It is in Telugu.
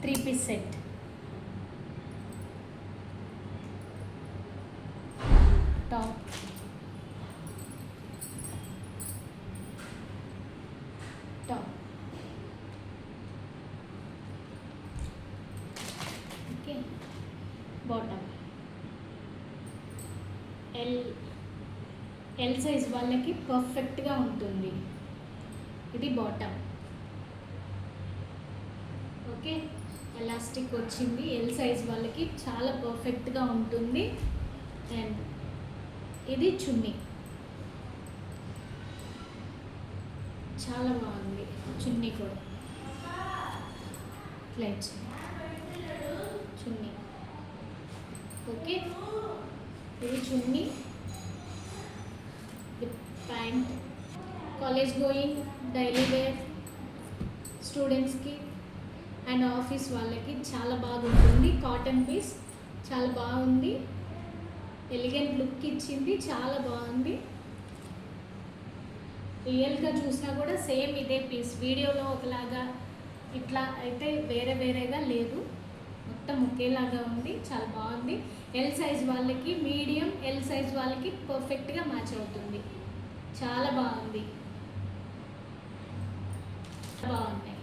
3-piece set. Top, top. Okay, bottom. L size వాళ్ళకి పర్ఫెక్ట్గా ఉంటుంది. ఇది బాటమ్. ఓకే, ఎలాస్టిక్ వచ్చింది. ఎల్ సైజ్ వాళ్ళకి చాలా పర్ఫెక్ట్గా ఉంటుంది. అండ్ ఇది చున్నీ, చాలా బాగుంది చున్నీ కూడా. ఫ్లైట్స్ చున్నీ. ఓకే, ఇది చున్నీ, pant. College going, daily wear స్టూడెంట్స్కి అండ్ ఆఫీస్ వాళ్ళకి చాలా బాగుంటుంది. కాటన్ పీస్ చాలా బాగుంది. ఎలిగెంట్ లుక్ ఇచ్చింది, చాలా బాగుంది. రియల్గా చూసినా కూడా సేమ్ ఇదే పీస్. వీడియోలో ఒకలాగా ఇట్లా అయితే వేరే వేరేగా లేదు, మొత్తం ఒకేలాగా ఉంది. చాలా బాగుంది. ఎల్ సైజ్ వాళ్ళకి, మీడియం ఎల్ సైజ్ వాళ్ళకి పర్ఫెక్ట్గా మ్యాచ్ అవుతుంది. చాలా బాగుంది, బాగున్నాయి.